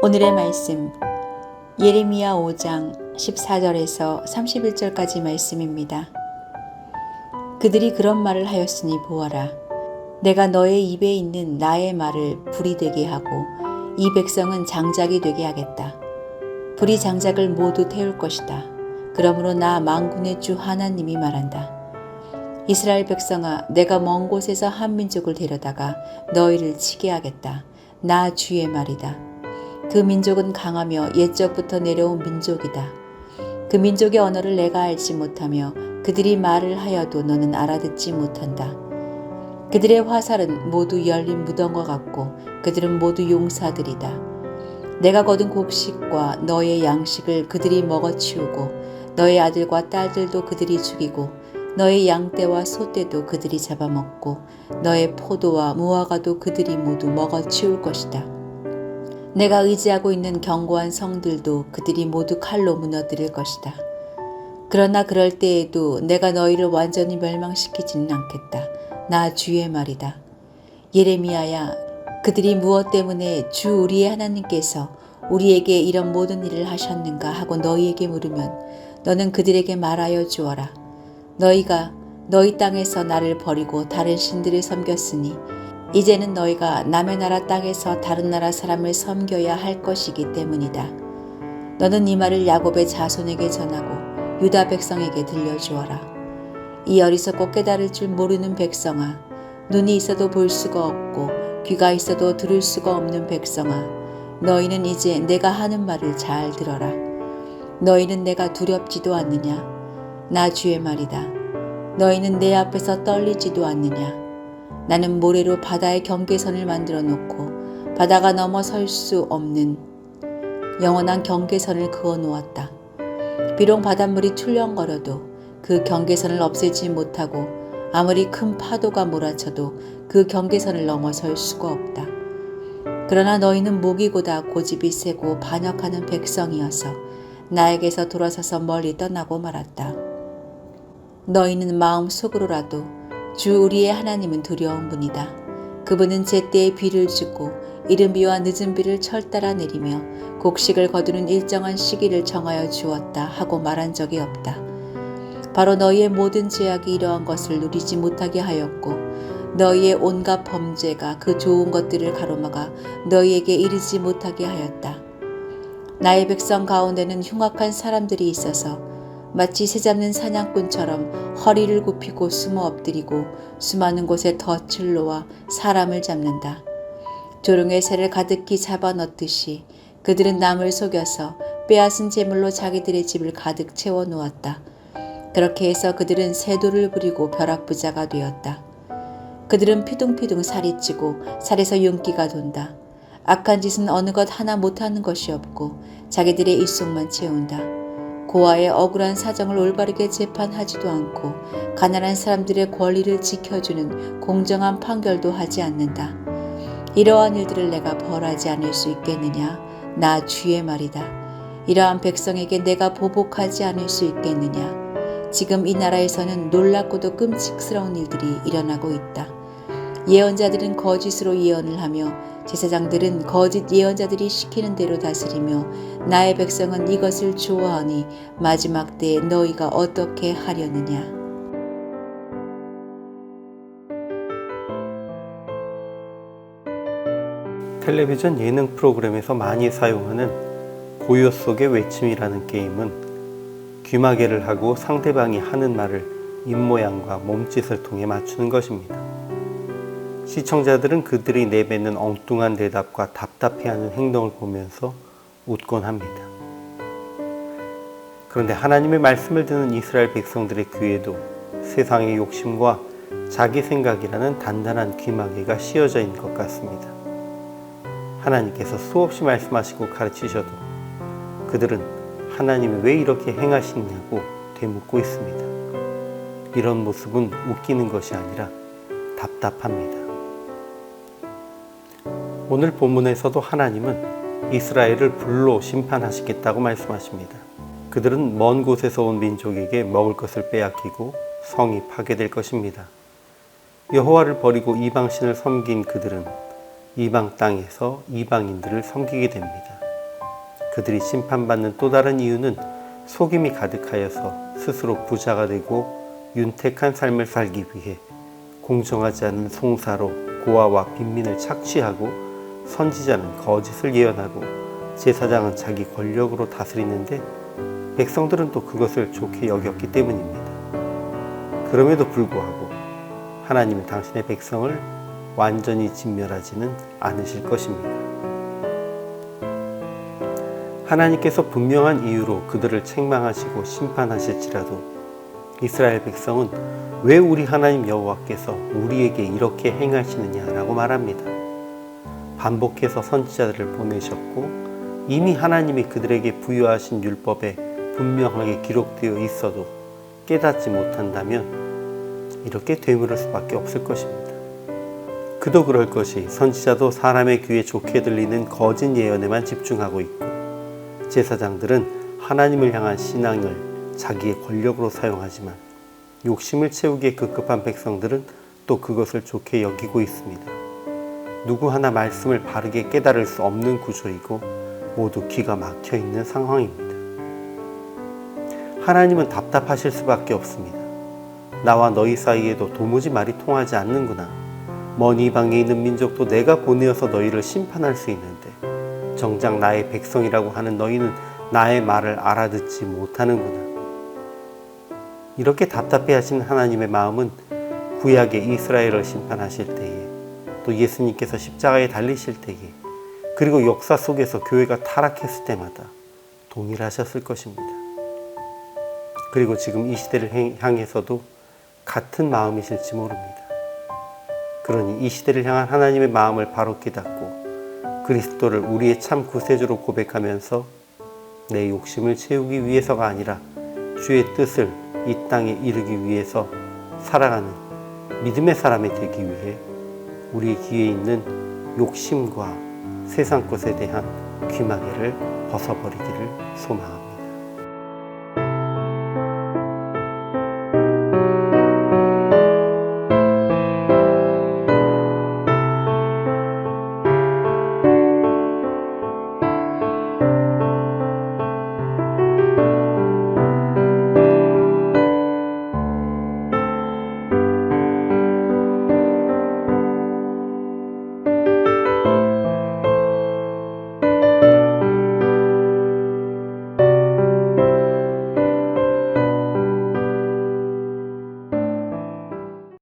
오늘의 말씀 예레미야 5장 14절에서 31절까지 말씀입니다. 그들이 그런 말을 하였으니 보아라. 내가 너의 입에 있는 나의 말을 불이 되게 하고 이 백성은 장작이 되게 하겠다. 불이 장작을 모두 태울 것이다. 그러므로 나 만군의 주 하나님이 말한다. 이스라엘 백성아, 내가 먼 곳에서 한 민족을 데려다가 너희를 치게 하겠다. 나 주의 말이다. 그 민족은 강하며 옛적부터 내려온 민족이다. 그 민족의 언어를 내가 알지 못하며 그들이 말을 하여도 너는 알아듣지 못한다. 그들의 화살은 모두 열린 무덤과 같고 그들은 모두 용사들이다. 내가 거둔 곡식과 너의 양식을 그들이 먹어치우고 너의 아들과 딸들도 그들이 죽이고 너의 양떼와 소떼도 그들이 잡아먹고 너의 포도와 무화과도 그들이 모두 먹어치울 것이다. 내가 의지하고 있는 견고한 성들도 그들이 모두 칼로 무너뜨릴 것이다. 그러나 그럴 때에도 내가 너희를 완전히 멸망시키지는 않겠다. 나 주의 말이다. 예레미야야, 그들이 무엇 때문에 주 우리의 하나님께서 우리에게 이런 모든 일을 하셨는가 하고 너희에게 물으면 너는 그들에게 말하여 주어라. 너희가 너희 땅에서 나를 버리고 다른 신들을 섬겼으니 이제는 너희가 남의 나라 땅에서 다른 나라 사람을 섬겨야 할 것이기 때문이다. 너는 이 말을 야곱의 자손에게 전하고 유다 백성에게 들려주어라. 이 어리석고 깨달을 줄 모르는 백성아, 눈이 있어도 볼 수가 없고 귀가 있어도 들을 수가 없는 백성아, 너희는 이제 내가 하는 말을 잘 들어라. 너희는 내가 두렵지도 않느냐? 나 주의 말이다. 너희는 내 앞에서 떨리지도 않느냐? 나는 모래로 바다의 경계선을 만들어 놓고 바다가 넘어설 수 없는 영원한 경계선을 그어 놓았다. 비록 바닷물이 출렁거려도 그 경계선을 없애지 못하고 아무리 큰 파도가 몰아쳐도 그 경계선을 넘어설 수가 없다. 그러나 너희는 목이보다 고집이 세고 반역하는 백성이어서 나에게서 돌아서서 멀리 떠나고 말았다. 너희는 마음속으로라도 주 우리의 하나님은 두려운 분이다. 그분은 제때에 비를 주고 이른 비와 늦은 비를 철따라 내리며 곡식을 거두는 일정한 시기를 정하여 주었다 하고 말한 적이 없다. 바로 너희의 모든 죄악이 이러한 것을 누리지 못하게 하였고 너희의 온갖 범죄가 그 좋은 것들을 가로막아 너희에게 이르지 못하게 하였다. 나의 백성 가운데는 흉악한 사람들이 있어서 마치 새 잡는 사냥꾼처럼 허리를 굽히고 숨어 엎드리고 수많은 곳에 덫을 놓아 사람을 잡는다. 조롱의 새를 가득히 잡아 넣듯이 그들은 남을 속여서 빼앗은 재물로 자기들의 집을 가득 채워 놓았다. 그렇게 해서 그들은 세도를 부리고 벼락부자가 되었다. 그들은 피둥피둥 살이 찌고 살에서 윤기가 돈다. 악한 짓은 어느 것 하나 못하는 것이 없고 자기들의 일속만 채운다. 고아의 억울한 사정을 올바르게 재판하지도 않고 가난한 사람들의 권리를 지켜주는 공정한 판결도 하지 않는다. 이러한 일들을 내가 벌하지 않을 수 있겠느냐? 나 주의 말이다. 이러한 백성에게 내가 보복하지 않을 수 있겠느냐? 지금 이 나라에서는 놀랍고도 끔찍스러운 일들이 일어나고 있다. 예언자들은 거짓으로 예언을 하며 제사장들은 거짓 예언자들이 시키는 대로 다스리며 나의 백성은 이것을 좋아하니 마지막 때에 너희가 어떻게 하려느냐. 텔레비전 예능 프로그램에서 많이 사용하는 고요 속의 외침이라는 게임은 귀마개를 하고 상대방이 하는 말을 입모양과 몸짓을 통해 맞추는 것입니다. 시청자들은 그들이 내뱉는 엉뚱한 대답과 답답해하는 행동을 보면서 웃곤 합니다. 그런데 하나님의 말씀을 듣는 이스라엘 백성들의 귀에도 세상의 욕심과 자기 생각이라는 단단한 귀마개가 씌어져 있는 것 같습니다. 하나님께서 수없이 말씀하시고 가르치셔도 그들은 하나님이 왜 이렇게 행하시냐고 되묻고 있습니다. 이런 모습은 웃기는 것이 아니라 답답합니다. 오늘 본문에서도 하나님은 이스라엘을 불로 심판하시겠다고 말씀하십니다. 그들은 먼 곳에서 온 민족에게 먹을 것을 빼앗기고 성이 파괴될 것입니다. 여호와를 버리고 이방신을 섬긴 그들은 이방 땅에서 이방인들을 섬기게 됩니다. 그들이 심판받는 또 다른 이유는 속임이 가득하여서 스스로 부자가 되고 윤택한 삶을 살기 위해 공정하지 않은 송사로 고아와 빈민을 착취하고 선지자는 거짓을 예언하고 제사장은 자기 권력으로 다스리는데 백성들은 또 그것을 좋게 여겼기 때문입니다. 그럼에도 불구하고 하나님은 당신의 백성을 완전히 진멸하지는 않으실 것입니다. 하나님께서 분명한 이유로 그들을 책망하시고 심판하실지라도 이스라엘 백성은 왜 우리 하나님 여호와께서 우리에게 이렇게 행하시느냐라고 말합니다. 반복해서 선지자들을 보내셨고 이미 하나님이 그들에게 부여하신 율법에 분명하게 기록되어 있어도 깨닫지 못한다면 이렇게 되물을 수밖에 없을 것입니다. 그도 그럴 것이 선지자도 사람의 귀에 좋게 들리는 거짓 예언에만 집중하고 있고 제사장들은 하나님을 향한 신앙을 자기의 권력으로 사용하지만 욕심을 채우기에 급급한 백성들은 또 그것을 좋게 여기고 있습니다. 누구 하나 말씀을 바르게 깨달을 수 없는 구조이고 모두 기가 막혀 있는 상황입니다. 하나님은 답답하실 수밖에 없습니다. 나와 너희 사이에도 도무지 말이 통하지 않는구나. 먼 이방에 있는 민족도 내가 보내어서 너희를 심판할 수 있는데 정작 나의 백성이라고 하는 너희는 나의 말을 알아듣지 못하는구나. 이렇게 답답해하신 하나님의 마음은 구약의 이스라엘을 심판하실 때에 또 예수님께서 십자가에 달리실 때에 그리고 역사 속에서 교회가 타락했을 때마다 동일하셨을 것입니다. 그리고 지금 이 시대를 향해서도 같은 마음이실지 모릅니다. 그러니 이 시대를 향한 하나님의 마음을 바로 깨닫고 그리스도를 우리의 참 구세주로 고백하면서 내 욕심을 채우기 위해서가 아니라 주의 뜻을 이 땅에 이루기 위해서 살아가는 믿음의 사람이 되기 위해 우리 귀에 있는 욕심과 세상 것에 대한 귀마개를 벗어버리기를 소망합니다.